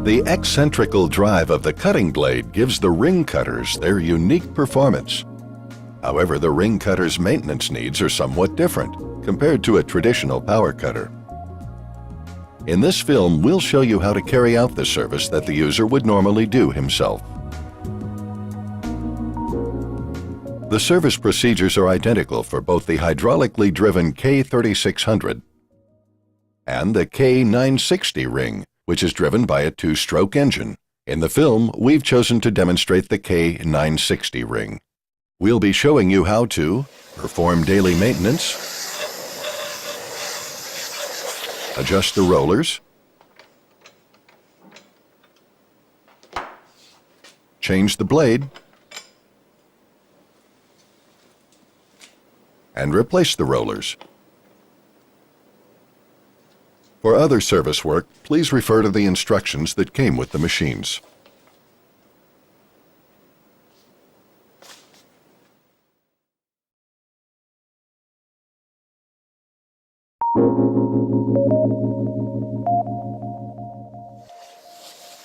The eccentrical drive of the cutting blade gives the ring cutters their unique performance. However, the ring cutter's maintenance needs are somewhat different compared to a traditional power cutter. In this film, we'll show you how to carry out the service that the user would normally do himself. The service procedures are identical for both the hydraulically driven K3600 and the K960 ring, which is driven by a two-stroke engine. In the film, we've chosen to demonstrate the K960 ring. We'll be showing you how to perform daily maintenance, adjust the rollers, change the blade, and replace the rollers. For other service work, please refer to the instructions that came with the machines.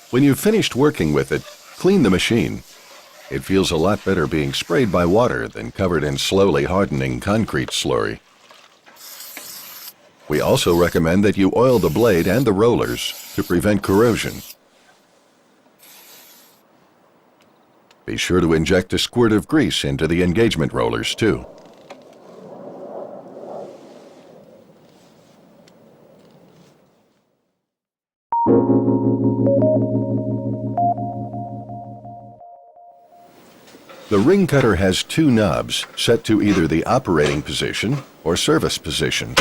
When you've finished working with it, clean the machine. It feels a lot better being sprayed by water than covered in slowly hardening concrete slurry. We also recommend that you oil the blade and the rollers to prevent corrosion. Be sure to inject a squirt of grease into the engagement rollers too. The ring cutter has two knobs set to either the operating position or service position.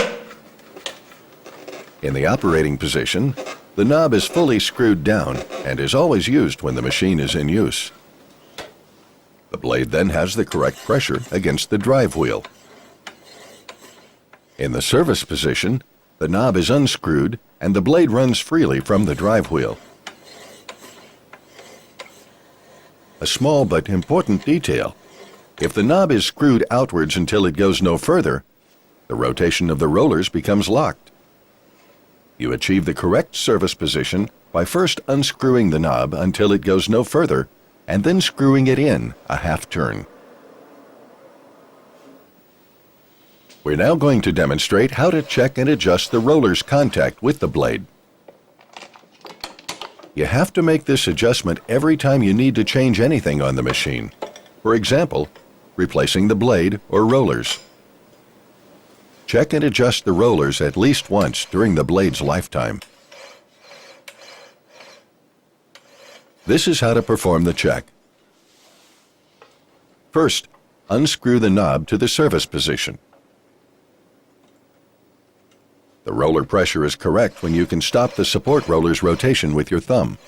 In the operating position, the knob is fully screwed down and is always used when the machine is in use. The blade then has the correct pressure against the drive wheel. In the service position, the knob is unscrewed and the blade runs freely from the drive wheel. A small but important detail: if the knob is screwed outwards until it goes no further, the rotation of the rollers becomes locked. You achieve the correct service position by first unscrewing the knob until it goes no further and then screwing it in a half turn. We're now going to demonstrate how to check and adjust the roller's contact with the blade. You have to make this adjustment every time you need to change anything on the machine. For example, replacing the blade or rollers. Check and adjust the rollers at least once during the blade's lifetime. This is how to perform the check. First, unscrew the knob to the service position. The roller pressure is correct when you can stop the support roller's rotation with your thumb.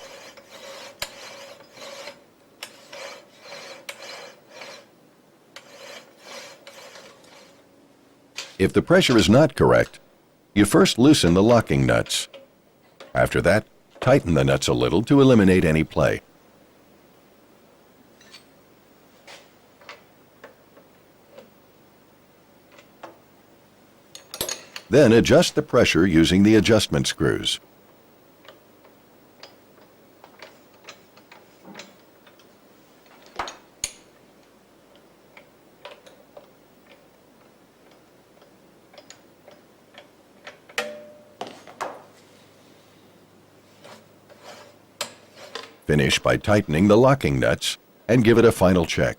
If the pressure is not correct, you first loosen the locking nuts. After that, tighten the nuts a little to eliminate any play. Then adjust the pressure using the adjustment screws. Finish by tightening the locking nuts and give it a final check.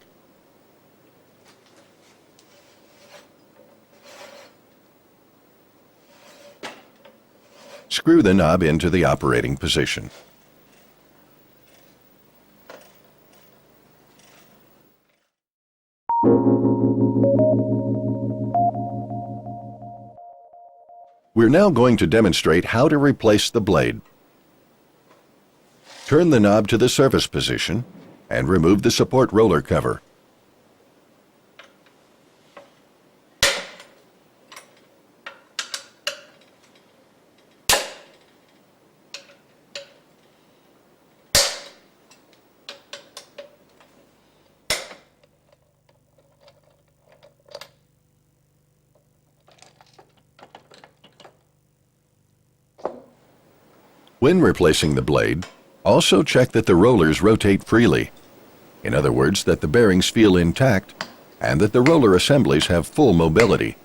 Screw the knob into the operating position. We're now going to demonstrate how to replace the blade. Turn the knob to the service position and remove the support roller cover. When replacing the blade, also check that the rollers rotate freely. In other words, that the bearings feel intact and that the roller assemblies have full mobility.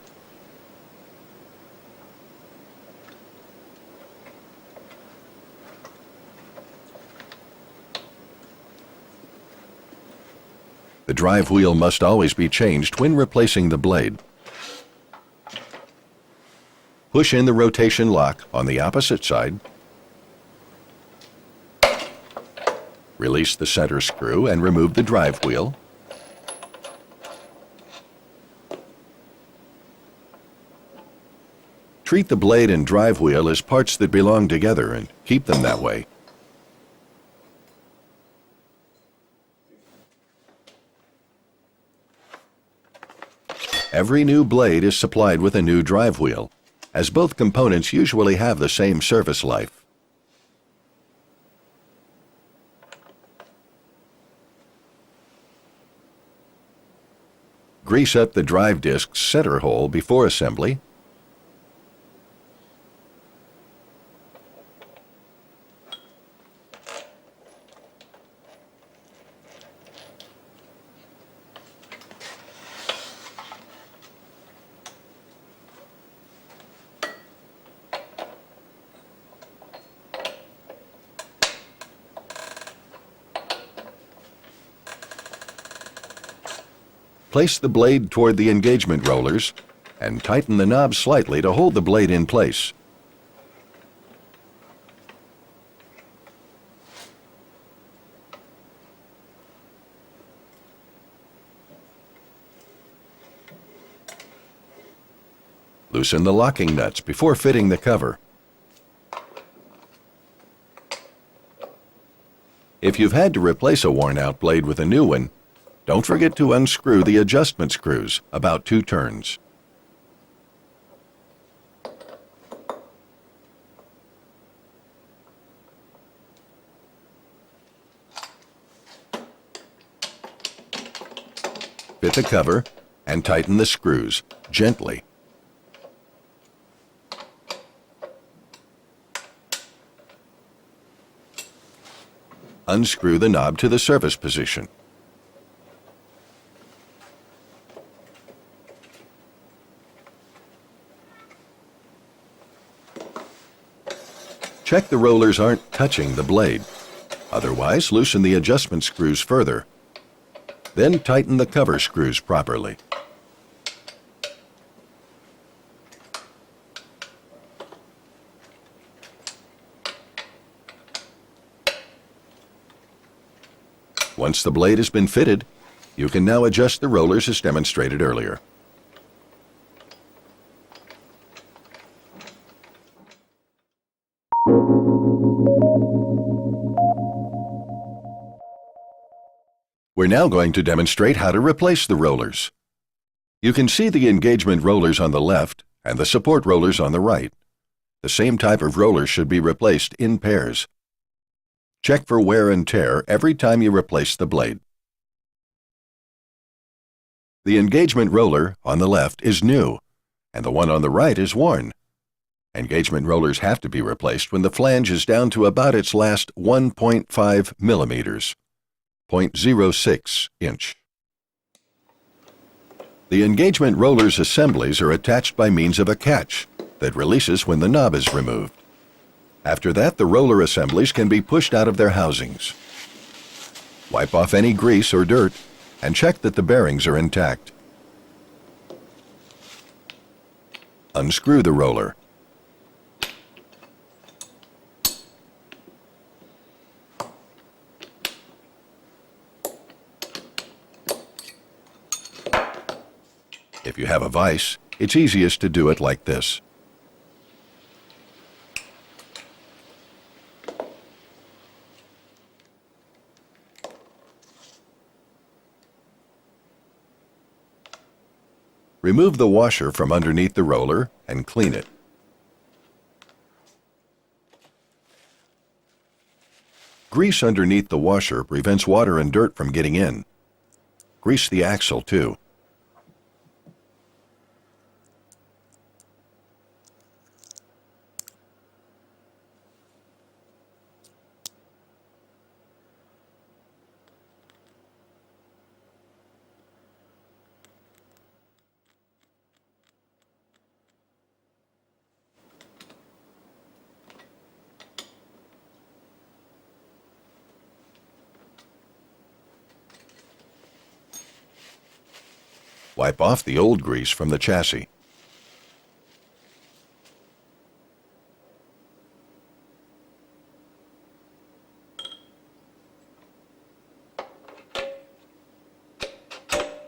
The drive wheel must always be changed when replacing the blade. Push in the rotation lock on the opposite side. Release the center screw and remove the drive wheel. Treat the blade and drive wheel as parts that belong together and keep them that way. Every new blade is supplied with a new drive wheel, as both components usually have the same service life. Grease up the drive disc's center hole before assembly. Place the blade toward the engagement rollers and tighten the knob slightly to hold the blade in place. Loosen the locking nuts before fitting the cover. If you've had to replace a worn-out blade with a new one, don't forget to unscrew the adjustment screws about 2 turns. Fit the cover and tighten the screws gently. Unscrew the knob to the service position. Check the rollers aren't touching the blade. Otherwise, loosen the adjustment screws further. Then tighten the cover screws properly. Once the blade has been fitted, you can now adjust the rollers as demonstrated earlier. We're now going to demonstrate how to replace the rollers. You can see the engagement rollers on the left and the support rollers on the right. The same type of rollers should be replaced in pairs. Check for wear and tear every time you replace the blade. The engagement roller on the left is new, and the one on the right is worn. Engagement rollers have to be replaced when the flange is down to about its last 1.5 millimeters. 0.06 inch. The engagement roller's assemblies are attached by means of a catch that releases when the knob is removed. After that, the roller assemblies can be pushed out of their housings. Wipe off any grease or dirt and check that the bearings are intact. Unscrew the roller. If you have a vise, it's easiest to do it like this. Remove the washer from underneath the roller and clean it. Grease underneath the washer prevents water and dirt from getting in. Grease the axle too. Wipe off the old grease from the chassis.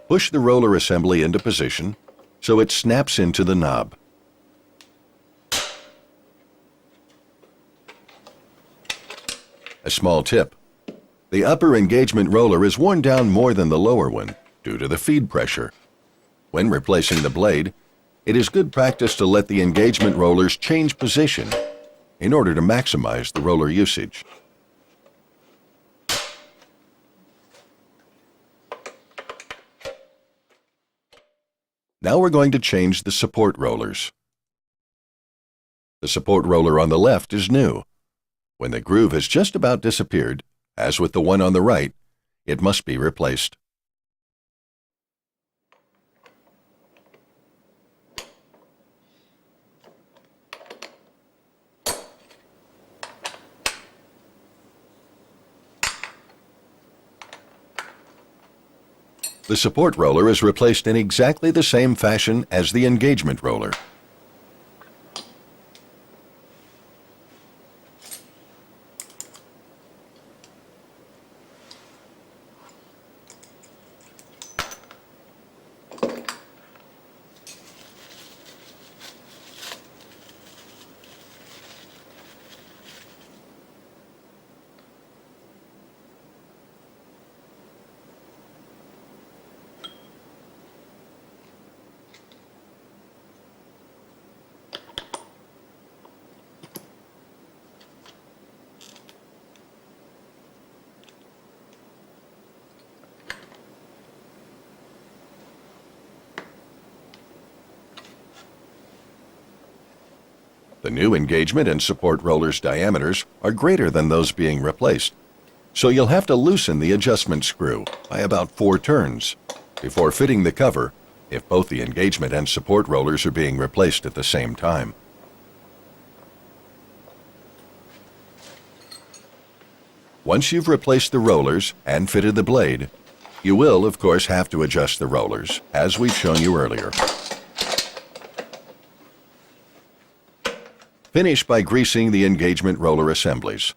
Push the roller assembly into position so it snaps into the knob. A small tip: the upper engagement roller is worn down more than the lower one due to the feed pressure. When replacing the blade, it is good practice to let the engagement rollers change position in order to maximize the roller usage. Now we're going to change the support rollers. The support roller on the left is new. When the groove has just about disappeared, as with the one on the right, it must be replaced. The support roller is replaced in exactly the same fashion as the engagement roller. The new engagement and support rollers' diameters are greater than those being replaced, so you'll have to loosen the adjustment screw by about 4 turns before fitting the cover if both the engagement and support rollers are being replaced at the same time. Once you've replaced the rollers and fitted the blade, you will, of course, have to adjust the rollers, as we've shown you earlier. Finish by greasing the engagement roller assemblies.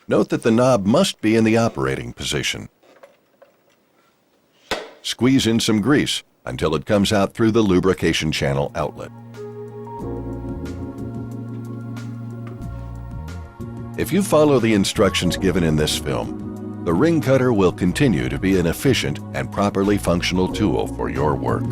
Note that the knob must be in the operating position. Squeeze in some grease until it comes out through the lubrication channel outlet. If you follow the instructions given in this film, the ring cutter will continue to be an efficient and properly functional tool for your work.